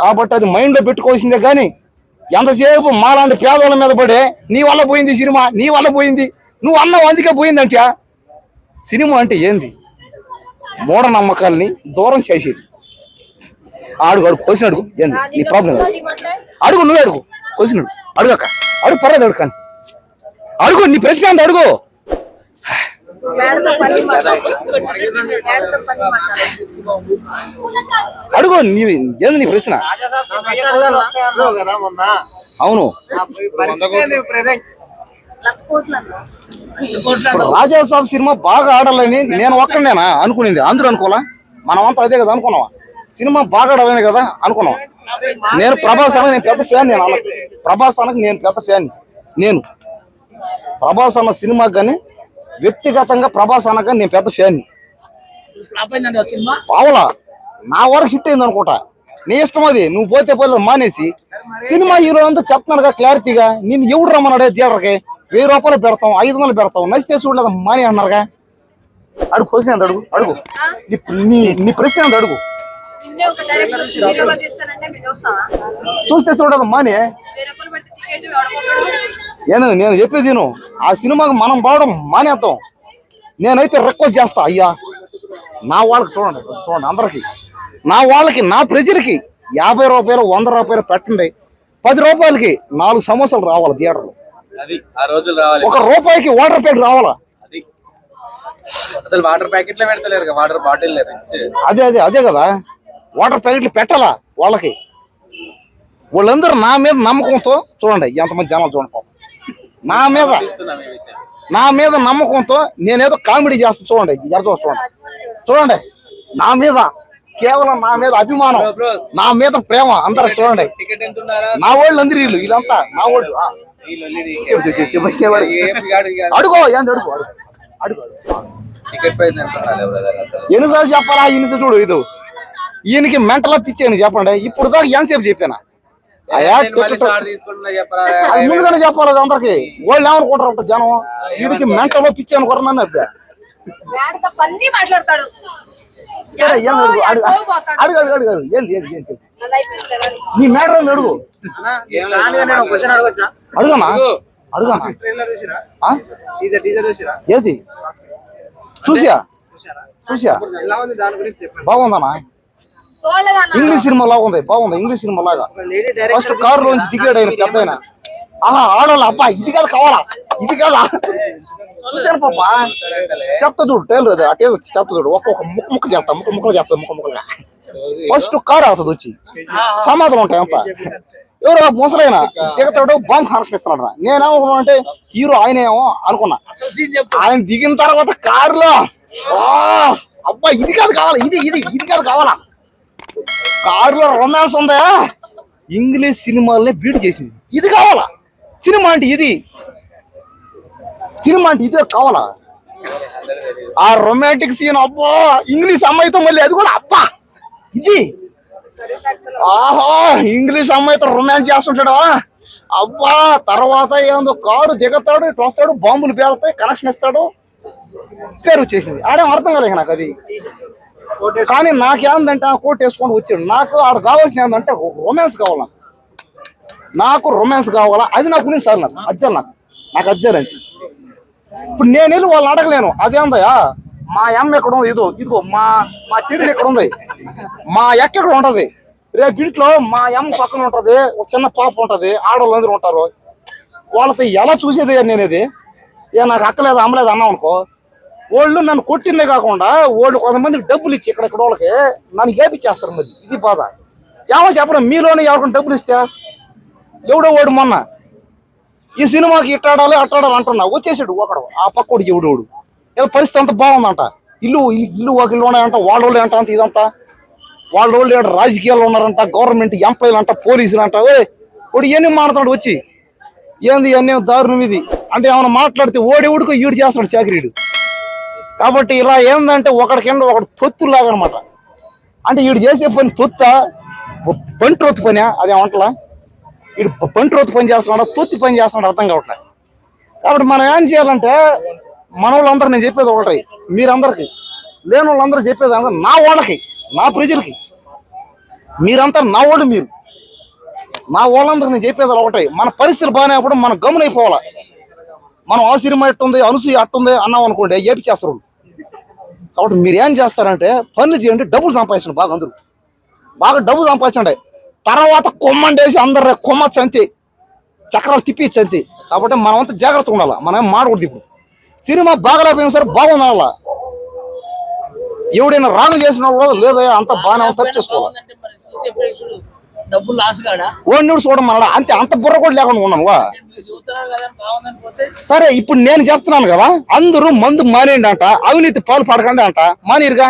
కాబట్టి అది మైండ్లో పెట్టుకోవాల్సిందే. కానీ ఎంతసేపు మాలాంటి పేదవాళ్ళ మీద పడే నీ వల్ల పోయింది సినిమా, నీ వల్ల పోయింది, నువ్వు అన్నావు అందుకే పోయిందంటే సినిమా అంటే ఏంది? మూఢనమ్మకాలని దూరం చేసేది. అడుగు క్వశ్చన్ అడుగు, ఏంది నీ ప్రాబ్లం? అడుగు, నువ్వే అడుగు, క్వశ్చన్ అడుగు, అడుగక్క, అడుగు, పర్లేదు అడుగు, కానీ అడుగు, నీ ప్రశ్న అంత అడుగు. అడుగు, ఏంది నీ ప్రశ్న? అవును, రాజాసాబ్ సినిమా బాగా ఆడాలని నేను ఒక్కడేనా అనుకునేది? అందరూ అనుకోలా, మనమంతా అదే కదా అనుకున్నావా? సినిమా బాగా ఆడాలని కదా అనుకున్నాం. నేను ప్రభాస్ అన్న నేను పెద్ద ఫ్యాన్, నేను అన్న ప్రభాస్ అన్నకి నేను పెద్ద ఫ్యాన్. నేను ప్రభాస్ అన్న సినిమాకి కానీ వ్యక్తిగతంగా ప్రభాస్ అన్నగా నేను పెద్ద ఫ్యాన్. పావలా నా వరకు హిట్ అయింది అనుకుంటా, నీ ఇష్టం అది, నువ్వు పోతే పోలేదు మానేసి. సినిమా హీరో అంతా చెప్తున్నారుగా క్లారిటీగా, నేను ఎవడు రమ్మన్నాడే థియేటర్కి, 1000 రూపాయలు పెడతాం, 500 పెడతాం, నచ్చితే చూడలేదు మాని అన్నారుగా. అడుగు, క్వశ్చన్ ఎంత అడుగు, అడుగు, నీ ప్రశ్న ఎంత అడుగు. చూస్తే చూడదు మాని. నేను చెప్పేది నేను, ఆ సినిమాకి మనం పోవడం మానేద్దాం. నేనైతే రిక్వెస్ట్ చేస్తా, అయ్యా నా వాళ్ళకి చూడండి అందరికి, నా వాళ్ళకి, నా ప్రజలకి 50 రూపాయలు 100 రూపాయలు పెట్టండి, 10 రూపాయలకి 4 సమోసాలు రావాలి థియేటర్లో, 1 రూపాయికి వాటర్ ప్యాకెట్ రావాలా. అసలు వాటర్ ప్యాకెట్లే పెడతలేరు, వాటర్ బాటిల్. అదే కదా, వాటర్ ప్యాకెట్లు పెట్టాలా వాళ్ళకి. వాళ్ళందరూ నా మీద నమ్మకంతో చూడండి, ఎంతమంది జనాలు చూడండి, నా మీద నమ్మకంతో నేనేదో కామెడీ చేస్తా చూడండి, చూడండి, నా మీద కేవలం నా మీద అభిమానం, నా మీద ప్రేమ అందరు చూడండి. నా వాళ్ళు అందరు వీళ్ళంతా నా వాళ్ళు. అడుగో, ఏంది అడుగు, అడుగు. ఎన్నిసార్లు చెప్పాలా? ఇన్ని చూడు, ఇది ఈయనకి మెంటల్ పిచ్చాను చెప్పండి. ఇప్పుడు దాకా ఎంతసేపు చెప్పానా? ముందుగానే చెప్పాలి అందరికి. వాళ్ళు ఏమనుకుంటారు జనం, వీడికి మెంటల్లో పిచ్చి అనుకుంటున్నాను. సరే, అడుగు, ఏంది నీ మ్యాటర్ అని అడుగు. అడుగనా, ఏది చూసా బాగుందనా? ఇంగ్లీష్ సినిమా లాగా ఉంది, బాగుంది. ఇంగ్లీష్ సినిమా లాగా ఫస్ట్ కారు లోంచి దిగాడు ఆయన పెద్ద ఆయన. ఆహా, ఆడాలి అబ్బా, ఇది కాదు కావాలా, ఇది కాదా చూసాను పాప. చెప్తా చూడు, టైలర్ అది అటే వచ్చి చెప్తా చూడు, ఒక్కొక్క ముక్క చెప్తా, ముక్కలు చెప్తా, ముక్కలుగా. ఫస్ట్ కారు అవుతుంది వచ్చి, సమాధానం ఉంటాయి అంతా. ఎవరు ముసలైనా దిగుతాడు, బాంబు కనెక్షన్. నేనేమనుకున్నా అంటే హీరో ఆయనేమో అనుకున్నా. ఆయన దిగిన తర్వాత కారులో అబ్బా ఇది కాదు కావాలా, ఇది కాదు కావాలా. కారులో రొమాన్స్ ఉందా, ఇంగ్లీష్ సినిమాలనే బీట్ చేసింది. ఇది కావాలా, సినిమా అంటే ఇది కావాలా. ఆ రొమాంటిక్ సీన్ అబ్బా, ఇంగ్లీష్ అమ్మాయితో మళ్ళీ అది కూడా అబ్బా ఇది. ఆహా, ఇంగ్లీష్ అమ్మాయితో రొమాన్స్ చేస్తుంటాడు అబ్బా. తర్వాత ఏందో కారు దిగుతాడు, ఇటు వస్తాడు, బాంబులు పేలుతాయి, కనెక్షన్ ఇస్తాడు, పేరు వచ్చేసింది. ఆడేం అర్థం కాలేదు నాకు అది. కానీ నాకేందంటే ఆ కోట్ వేసుకొని వచ్చాడు. నాకు ఆడ కావాల్సింది ఏంటంటే రొమాన్స్ కావాలా, నాకు రొమాన్స్ కావాలా. అది నాకు గురించి సార్, నాకు అజ్జారు అది. ఇప్పుడు నేను వెళ్ళి వాళ్ళు అడగలేను, అదేందయ్యా మా అమ్మ ఎక్కడ ఉంది, ఇదిగో మా చెల్లి ఎక్కడ ఉంది, మా ఎక్కడ ఉంటది, రేపు ఇంట్లో మా అమ్మ పక్కన ఉంటది, ఒక చిన్న పాప ఉంటది, ఆడవాళ్ళు అందరూ ఉంటారు, వాళ్ళతో ఎలా చూసేది నేనేది. నాకు అక్కలేదు అమ్మలేదు అన్నాం అనుకో, వాళ్ళు నన్ను కొట్టిందే కాకుండా వాళ్ళు కొంతమందికి డబ్బులు ఇచ్చి ఇక్కడ వాళ్ళకి నన్ను ఏపిచ్చేస్తారు. మరి ఇది బాధ. ఏమో చెప్పడం, మీలోనే ఎవరికైనా డబ్బులు ఇస్తే ఎవడో ఓడు మొన్న ఈ సినిమాకి ఇట్టాడాలి అట్టాడాలి అంటున్నా, వచ్చేసాడు ఒకడు ఆ పక్కోడికి ఎవడోడు. ఏదో పరిస్థితి అంతా బాగుందంట, ఇల్లు వాకిళ్ళు ఉన్నాయంట, వాళ్ళోళ్ళు అంట, అంత ఇదంతా వాళ్ళోళ్ళు రాజకీయాల్లో ఉన్నారంట, గవర్నమెంట్ ఎంప్లాయీలు అంట, పోలీసులు అంట. వాడు ఇవన్నీ మాట్లాడు వచ్చి, ఏంది అన్నీ దారుణం ఇది అంటే ఏమైనా మాట్లాడితే ఓడివుడికో ఈడు చేస్తాడు చాకరీడు. కాబట్టి ఇలా ఏందంటే ఒకటి కింద ఒకటి తొత్తులాగా అనమాట. అంటే వీడు చేసే పని తొత్త, బంట్రోతు పని, అదేమంటలా వీడు బంట్రోతు పని చేస్తున్నాడు, తొత్తి పని చేస్తున్నాడు, అర్థం కావట్లేదు. కాబట్టి మనం ఏం చేయాలంటే మన వాళ్ళందరూ, నేను చెప్పేది ఒకటి, మీరందరికీ లేని వాళ్ళందరూ చెప్పేది అందరూ, నా వాళ్ళకి, నా ప్రజలకి మీరంతా నా వాళ్ళు మీరు. నా వాళ్ళందరూ నేను చెప్పేది ఒకటే, మన పరిస్థితులు బాగానేప్పుడు మనం గమనైపోవాలా. మనం ఆ సినిమా ఎట్టుంది, అనసూయ అట్టుంది అన్నాం అనుకోండి, ఏపిచ్చేస్తారు. కాబట్టి మీరు ఏం చేస్తారంటే పనులు చేయండి, డబ్బులు సంపాదించండి. బాగా అందరూ బాగా డబ్బులు సంపాదించండి. తర్వాత కొమ్మండేసి అందరు కొమ్మచ్చు అంతే, చక్రాలు తిప్పిచ్చు అంతే. కాబట్టి మనం అంతా జాగ్రత్తగా ఉండాలి. మనం ఏం మాడకూడదు. ఇప్పుడు సినిమా బాగలేకపోయినా సరే బాగుండాలా. ఎవడైనా రాంగ్ చేసిన కూడా లేదా అంత బాగానే తప్పు చేసుకోవాలి. డబ్బులు లాస్ కాడా ఓడి చూడమన్నాడా అంతే. అంత బుర్ర కూడా లేకుండా ఉన్నాను. చూస్తున్నారు కదా బాగుందని పోతే సరే ఇప్పుడు నేను చెప్తున్నాను కదా, అందరూ మందు మానేయండి అంట, అవినీతి పాలు పడకండి అంట. మానేరుగా,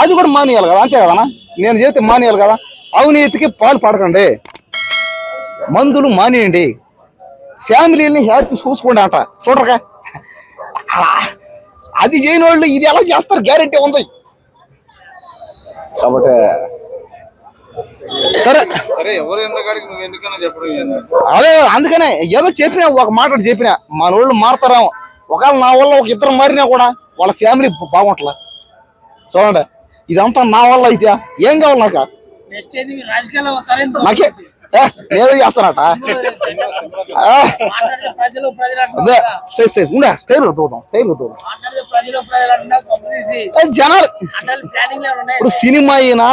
అది కూడా మానేయాలి కదా, అంతే కదా. నేను చెప్తే మానేయాలి కదా. అవినీతికి పాలు పడకండి, మందులు మానేయండి, ఫ్యామిలీని హ్యాపీ చూసుకోండి అంట. చూడరుగా, అది చేయని వాళ్ళు ఇది ఎలా చేస్తారు గ్యారెంటీ ఉంది. కాబట్టి సరే సరే ఎవరు ఎందుకాడికి నువ్వు ఎందుకన్నా చెప్పడం. అదే అందుకనే ఏదో చెప్పినా, ఒక మాట చెప్పినా మన వాళ్ళు మారుతారేమో. ఒకవేళ నా వల్ల ఒక ఇద్దరు మారినా కూడా వాళ్ళ ఫ్యామిలీ బాగుంటలా. చూడండి, ఇదంతా నా వల్ల అయితే ఏం కావాలి నాకు? నెక్స్ట్ ఏది మీరు రాజకీయాల్లో వస్తారేంటి? నాకే ఏదో చేస్తానట. మాట్లాడితే ప్రజలు అదే స్టైల్ ఉండే స్టైల్ దూదాం, స్టైల్ దూదాం. మాట్లాడితే ప్రజలు అంటున్నా గొప్ప తీసి జనాలు ప్లానింగ్ లో ఉన్నాయి. ఇప్పుడు సినిమా అయినా